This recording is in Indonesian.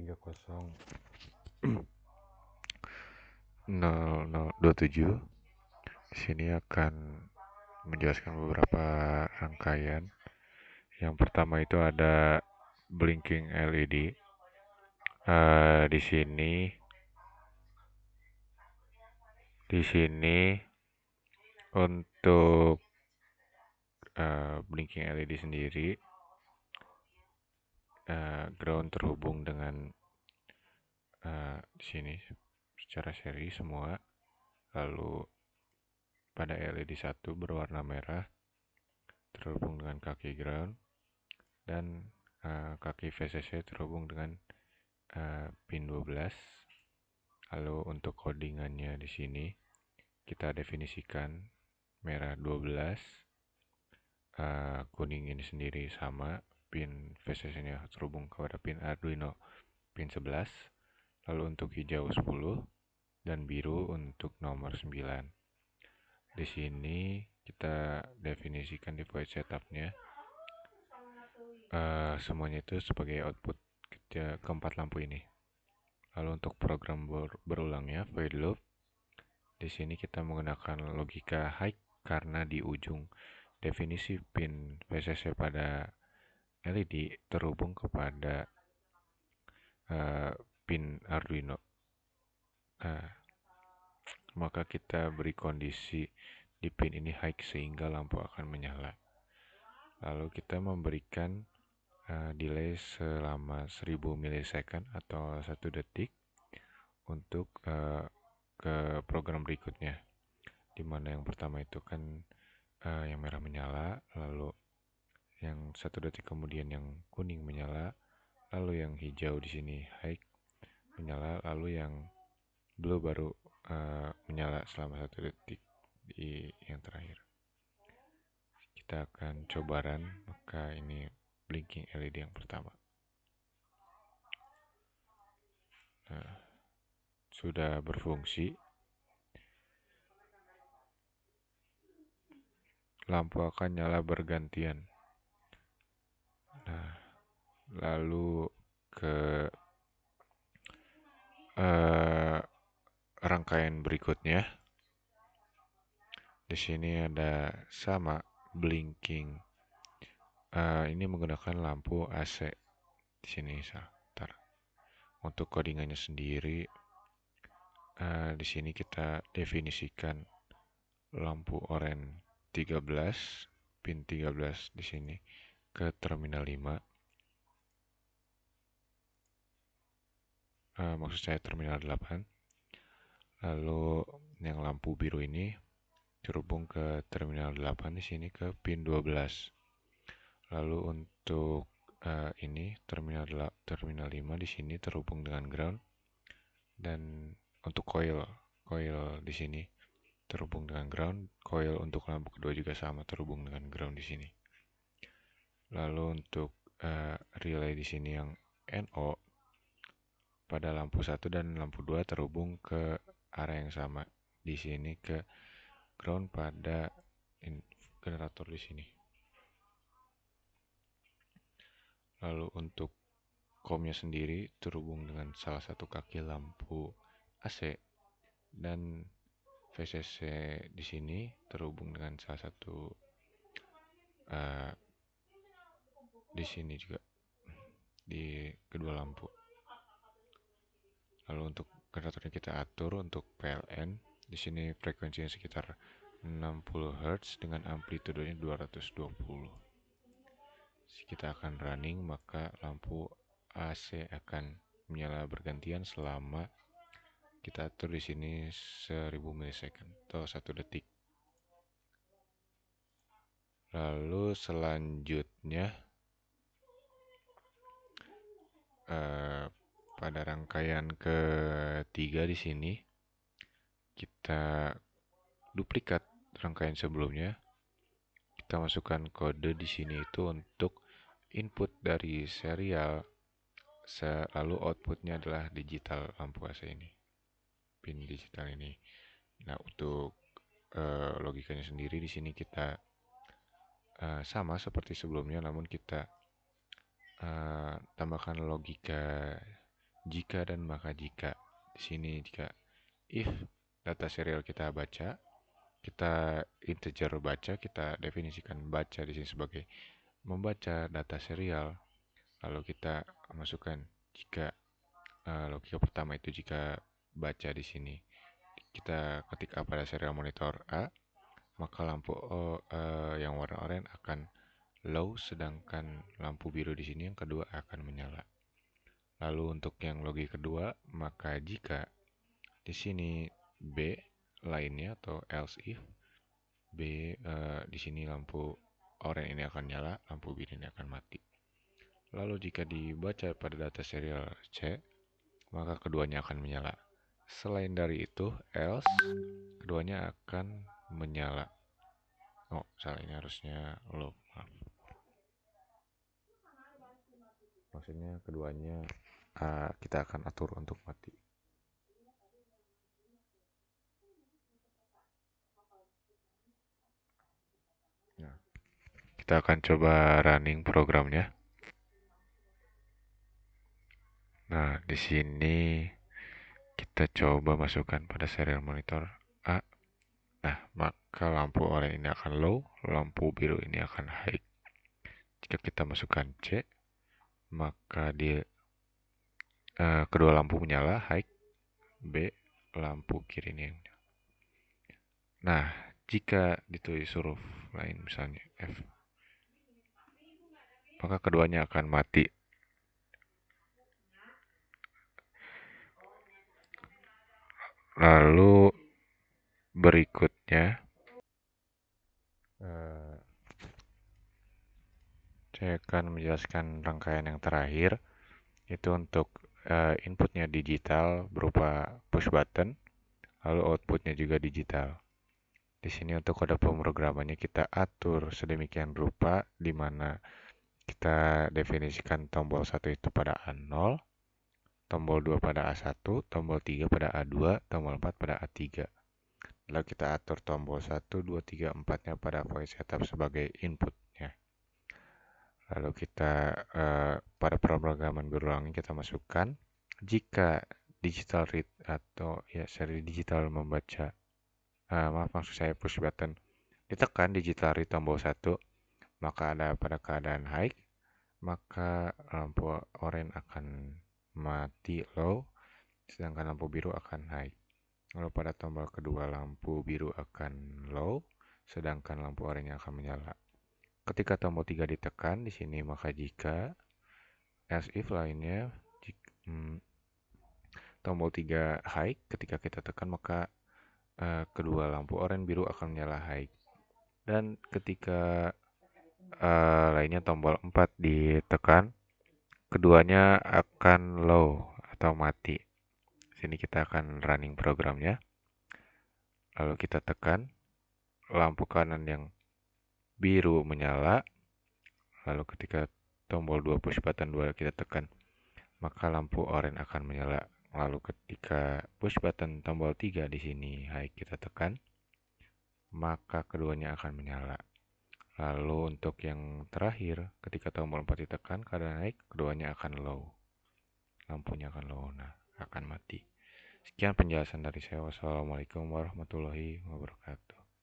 300027. Di sini akan menjelaskan beberapa rangkaian. Yang pertama itu ada blinking LED. Di sini untuk blinking LED sendiri, ground terhubung dengan di sini secara seri semua. Lalu pada LED 1 berwarna merah terhubung dengan kaki ground, dan kaki VCC terhubung dengan pin 12. Lalu untuk codingannya di sini kita definisikan merah 12, kuning ini sendiri sama, pin VCC-nya terhubung kepada pin Arduino pin 11. Lalu untuk hijau 10 dan biru untuk nomor 9. Di sini kita definisikan device setupnya, semuanya itu sebagai output keempat lampu ini. Lalu untuk program berulangnya void loop, di sini kita menggunakan logika high karena di ujung definisi pin VCC pada LED terhubung kepada pin Arduino. Maka kita beri kondisi di pin ini high sehingga lampu akan menyala. Lalu kita memberikan delay selama 1000 milisecond atau 1 detik untuk ke program berikutnya, dimana yang pertama itu kan yang merah menyala, lalu yang 1 detik kemudian yang kuning menyala, lalu yang hijau di sini high menyala, lalu yang blue baru menyala selama 1 detik di yang terakhir. Kita akan coba run, maka ini blinking LED yang pertama. Sudah berfungsi. Lampu akan nyala bergantian. Lalu ke rangkaian berikutnya. Di sini ada sama blinking. Ini menggunakan lampu AC. Di sini untuk codingannya sendiri, di sini kita definisikan lampu oranye 13, pin 13 di sini ke terminal 5. Maksud saya terminal 8. Lalu yang lampu biru ini terhubung ke terminal 8 di sini ke pin 12. Lalu untuk ini terminal 5 di sini terhubung dengan ground, dan untuk coil di sini terhubung dengan ground. Coil untuk lampu kedua juga sama, terhubung dengan ground di sini. Lalu untuk relay di sini yang NO pada lampu 1 dan lampu 2 terhubung ke area yang sama, di sini ke ground pada generator di sini. Lalu untuk COM-nya sendiri terhubung dengan salah satu kaki lampu AC, dan VCC di sini terhubung dengan salah satu di sini juga di kedua lampu. Lalu untuk generatornya kita atur untuk PLN. Di sini frekuensinya sekitar 60 Hz dengan amplitudenya 220. Kita akan running, maka lampu AC akan menyala bergantian selama kita atur di sini 1000 milisecond atau 1 detik. Lalu selanjutnya pada rangkaian ketiga di sini kita duplikat rangkaian sebelumnya. Kita masukkan kode di sini itu untuk input dari serial, lalu outputnya adalah digital lampu AC ini, pin digital ini. Nah, untuk logikanya sendiri di sini kita sama seperti sebelumnya, namun kita tambahkan logika jika dan maka jika. Di sini jika if data serial kita baca, kita integer baca, kita definisikan baca di sini sebagai membaca data serial. Lalu kita masukkan jika logika pertama itu jika baca di sini kita ketik A pada serial monitor A, maka lampu yang warna oranye akan low, sedangkan lampu biru di sini yang kedua akan menyala. Lalu untuk yang logika kedua, maka jika di sini B lainnya atau else if B di sini lampu oranye ini akan nyala, lampu biru ini akan mati. Lalu jika dibaca pada data serial C, maka keduanya akan menyala. Selain dari itu, else keduanya akan menyala. Oh, salah, ini harusnya low. Maaf. Maksudnya keduanya kita akan atur untuk mati. Nah, kita akan coba running programnya. Nah, di sini kita coba masukkan pada serial monitor A. Nah, maka lampu oranye ini akan low, lampu biru ini akan high. Jika kita masukkan C, maka kedua lampu menyala, high. B, lampu kiri ini. Nah, jika ditulis huruf lain misalnya F, maka keduanya akan mati. Lalu berikutnya saya akan menjelaskan rangkaian yang terakhir, itu untuk inputnya digital berupa push button, lalu outputnya juga digital. Di sini untuk kode pemrogramannya kita atur sedemikian rupa, di mana kita definisikan tombol 1 itu pada A0, tombol 2 pada A1, tombol 3 pada A2, tombol 4 pada A3. Lalu kita atur tombol 1, 2, 3, 4-nya pada voice setup sebagai inputnya. Lalu kita pada pemrograman berulang kita masukkan jika digital read atau ya seri digital membaca, maksud saya push button ditekan digital read tombol 1, maka ada pada keadaan high, maka lampu oranye akan mati low, sedangkan lampu biru akan high. Lalu pada tombol kedua lampu biru akan low, sedangkan lampu oranye akan menyala. Ketika tombol 3 ditekan di sini, maka jika else if lainnya tombol 3 high, ketika kita tekan maka kedua lampu oranye biru akan menyala high. Dan ketika lainnya tombol 4 ditekan, keduanya akan low atau mati. Sini kita akan running programnya. Lalu kita tekan lampu kanan yang biru menyala. Lalu ketika tombol 2 push button 2 kita tekan, maka lampu oranye akan menyala. Lalu ketika push button tombol 3 di sini high kita tekan, maka keduanya akan menyala. Lalu untuk yang terakhir, ketika tombol 4 ditekan, keadaan naik, keduanya akan low. Lampunya akan low, nah akan mati. Sekian penjelasan dari saya. Wassalamualaikum warahmatullahi wabarakatuh.